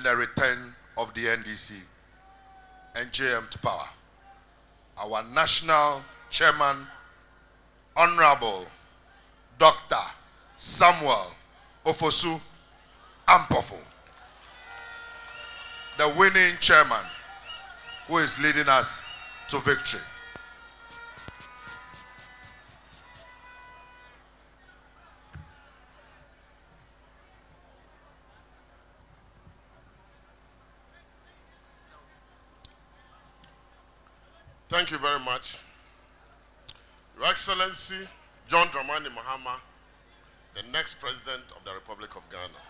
the return of the NDC and JM to power. Our national chairman, Honorable Dr. Samuel Ofosu Ampofo, the winning chairman who is leading us to victory. Thank you very much. Your Excellency, John Dramani Mahama, the next President of the Republic of Ghana.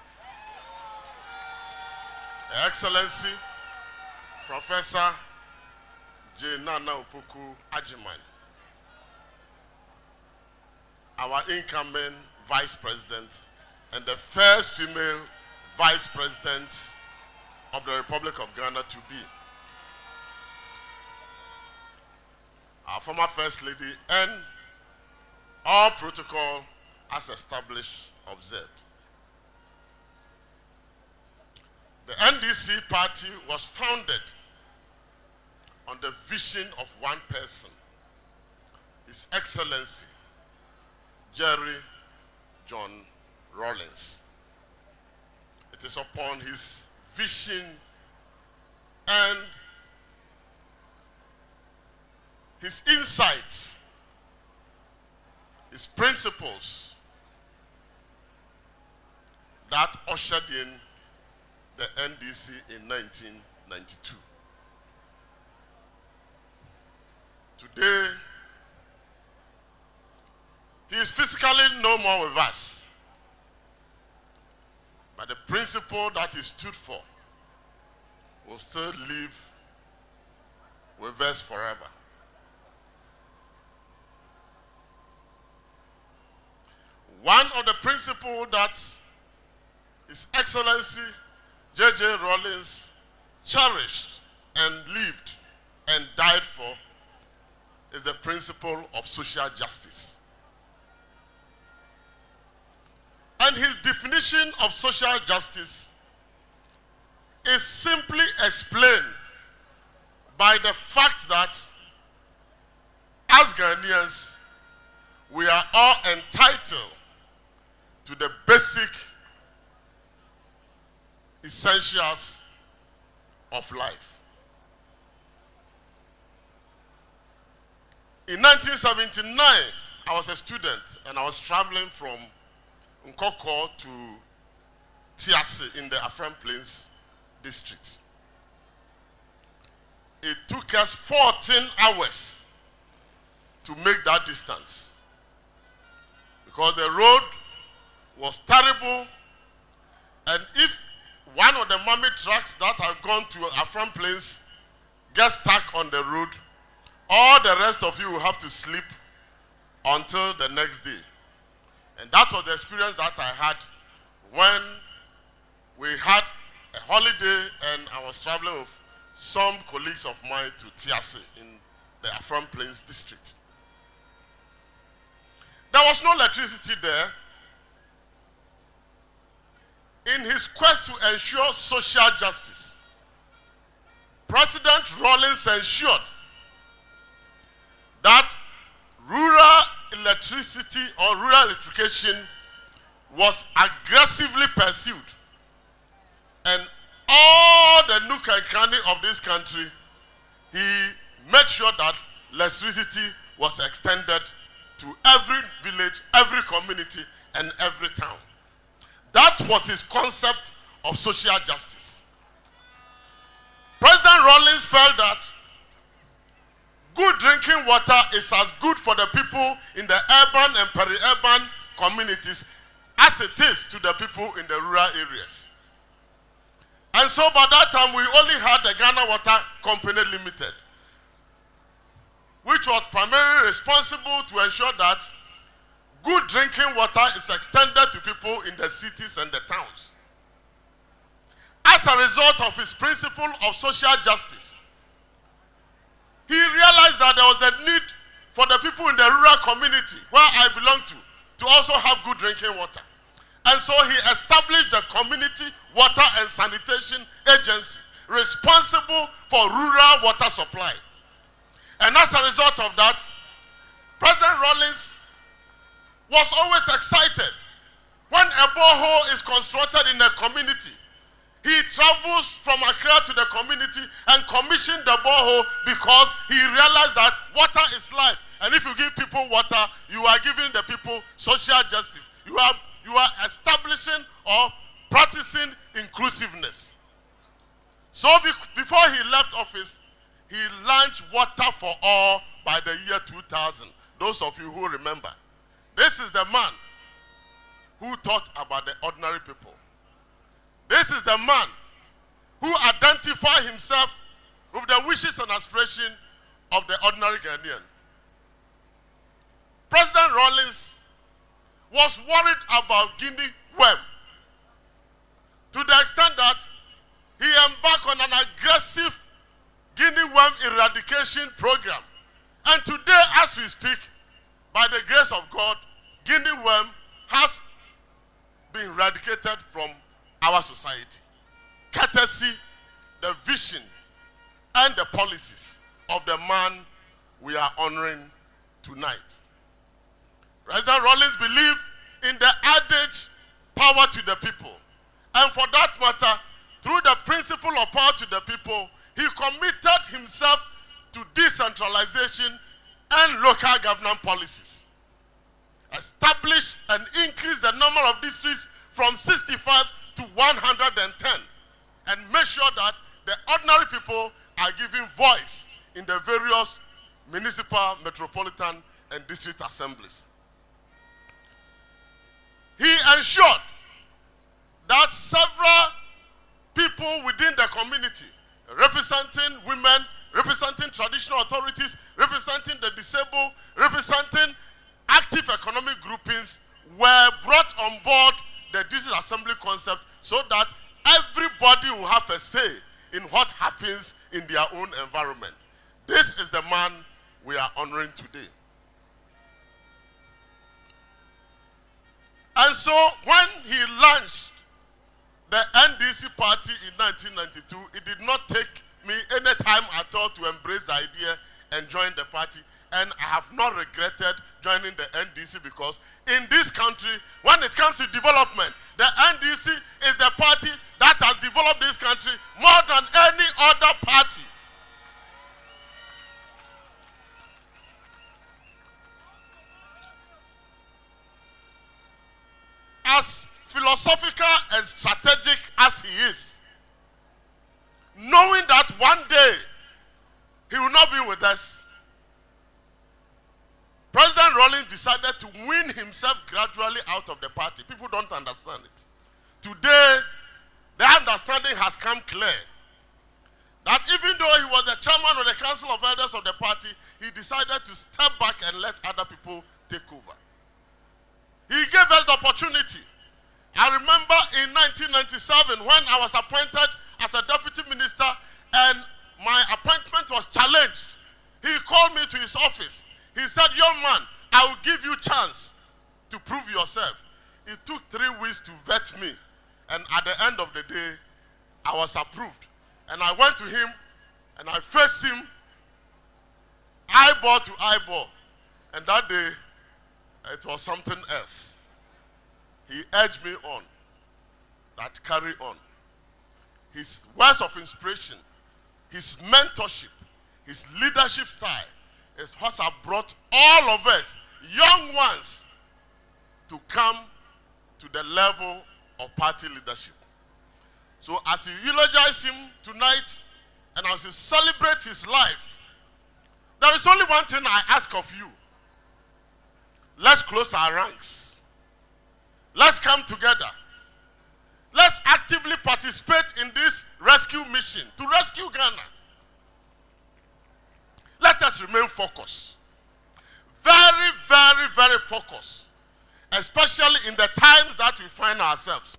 Your Excellency, Professor J. Nana Opoku Ajiman, our incoming Vice President and the first female Vice President of the Republic of Ghana to be. Our former First Lady, and all protocol as established observed. The NDC party was founded on the vision of one person, His Excellency Jerry John Rawlings. It is upon his vision and his insights, his principles that ushered in the NDC in 1992. Today, he is physically no more with us, but the principle that he stood for will still live with us forever. One of the principles that His Excellency J.J. Rawlings cherished and lived and died for is the principle of social justice. And his definition of social justice is simply explained by the fact that as Ghanaians, we are all entitled to the basic essentials of life. In 1979, I was a student and I was traveling from Nkoko to Tiasi in the Afram Plains district. It took us 14 hours to make that distance because the road was terrible, and if one of the mummy trucks that have gone to Afram Plains gets stuck on the road, all the rest of you will have to sleep until the next day. And that was the experience that I had when we had a holiday and I was traveling with some colleagues of mine to Tiasi in the Afram Plains district. There was no electricity there. In his quest to ensure social justice, President Rawlings ensured that rural electricity or rural electrification was aggressively pursued, and all the nook and cranny of this country, he made sure that electricity was extended to every village, every community, and every town. That was his concept of social justice. President Rawlings felt that good drinking water is as good for the people in the urban and peri-urban communities as it is to the people in the rural areas. And so by that time, we only had the Ghana Water Company Limited, which was primarily responsible to ensure that good drinking water is extended to people in the cities and the towns. As a result of his principle of social justice, he realized that there was a need for the people in the rural community where I belong to also have good drinking water. And so he established the Community Water and Sanitation Agency, responsible for rural water supply. And as a result of that, President Rawlings was always excited. When a borehole is constructed in a community, he travels from Accra to the community and commissioned the borehole because he realized that water is life. And if you give people water, you are giving the people social justice. You are establishing or practicing inclusiveness. So before he left office, he launched Water for All by the year 2000. Those of you who remember. This is the man who thought about the ordinary people. This is the man who identified himself with the wishes and aspirations of the ordinary Ghanaian. President Rawlings was worried about guinea worm to the extent that he embarked on an aggressive guinea worm eradication program. And today, as we speak, by the grace of God, guinea worm has been eradicated from our society, courtesy the vision and the policies of the man we are honoring tonight. President Rawlings believed in the adage, power to the people. And for that matter, through the principle of power to the people, he committed himself to decentralization and local government policies. Establish and increase the number of districts from 65 to 110, and make sure that the ordinary people are given voice in the various municipal, metropolitan, and district assemblies. He ensured that several people within the community, representing women, representing traditional authorities, representing the disabled, representing active economic groupings, were brought on board the district assembly concept so that everybody will have a say in what happens in their own environment. This is the man we are honoring today. And so when he launched the NDC party in 1992, it did not take me any time at all to embrace the idea and join the party. And I have not regretted joining the NDC because in this country, when it comes to development, the NDC is the party that has developed this country more than any other party. As philosophical and strategic as he is, knowing that one day he will not be with us, President Rawlings decided to wean himself gradually out of the party. People don't understand it. Today, the understanding has come clear that even though he was the chairman of the Council of Elders of the party, he decided to step back and let other people take over. He gave us the opportunity. I remember in 1997 when I was appointed as a deputy minister and my appointment was challenged. He called me to his office. He said, "Young man, I will give you a chance to prove yourself." It took 3 weeks to vet me. And at the end of the day, I was approved. And I went to him and I faced him eyeball to eyeball. And that day, it was something else. He urged me on, that carry on. His words of inspiration, his mentorship, his leadership style is what has brought all of us, young ones, to come to the level of party leadership. So as you eulogize him tonight, and as you celebrate his life, there is only one thing I ask of you. Let's close our ranks. Let's come together. Let's actively participate in this rescue mission to rescue Ghana. Let us remain focused. Very, very, very focused. Especially in the times that we find ourselves.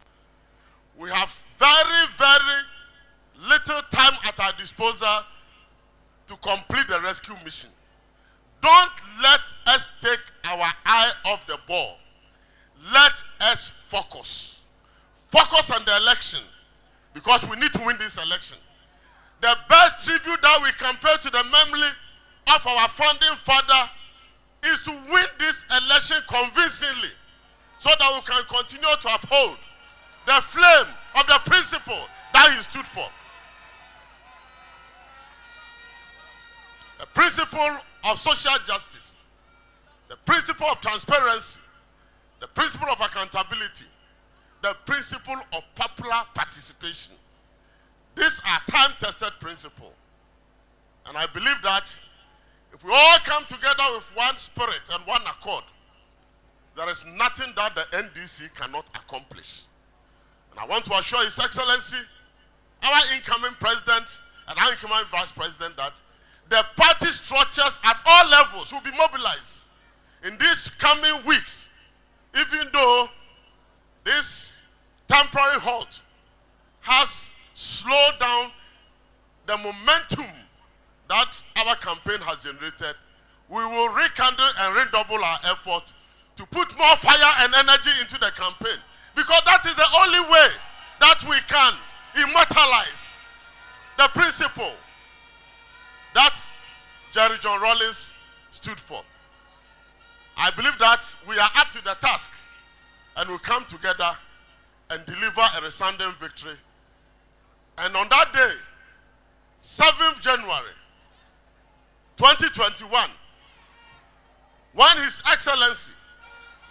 We have very, very little time at our disposal to complete the rescue mission. Don't let us take our eye off the ball. let us focus. Focus on the election, because we need to win this election. The best tribute that we can pay to the memory of our founding father is to win this election convincingly, so that we can continue to uphold the flame of the principle that he stood for. The principle of social justice, the principle of transparency, the principle of accountability, the principle of popular participation. These are time-tested principles. And I believe that if we all come together with one spirit and one accord, there is nothing that the NDC cannot accomplish. And I want to assure His Excellency, our incoming president and our incoming vice president, that the party structures at all levels will be mobilized in these coming weeks, even though this temporary halt has slowed down the momentum that our campaign has generated. We will rekindle and redouble our effort to put more fire and energy into the campaign, because that is the only way that we can immortalize the principle that Jerry John Rawlings stood for. I believe that we are up to the task, and we come together and deliver a resounding victory. And on that day, 7th January 2021, when His Excellency,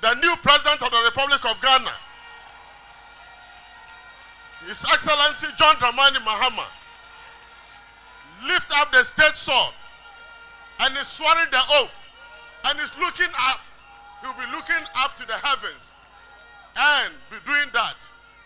the new President of the Republic of Ghana, His Excellency John Dramani Mahama, lift up the state sword and is swearing the oath and is looking up, he will be looking up to the heavens and be doing that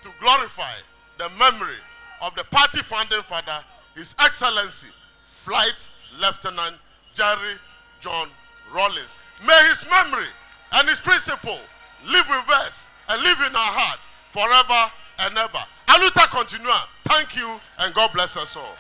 to glorify the memory of the party founding father, His Excellency Flight Lieutenant Jerry John Rawlings. May his memory and his principle live with us and live in our heart forever and ever. Aluta continua. Thank you, and God bless us all.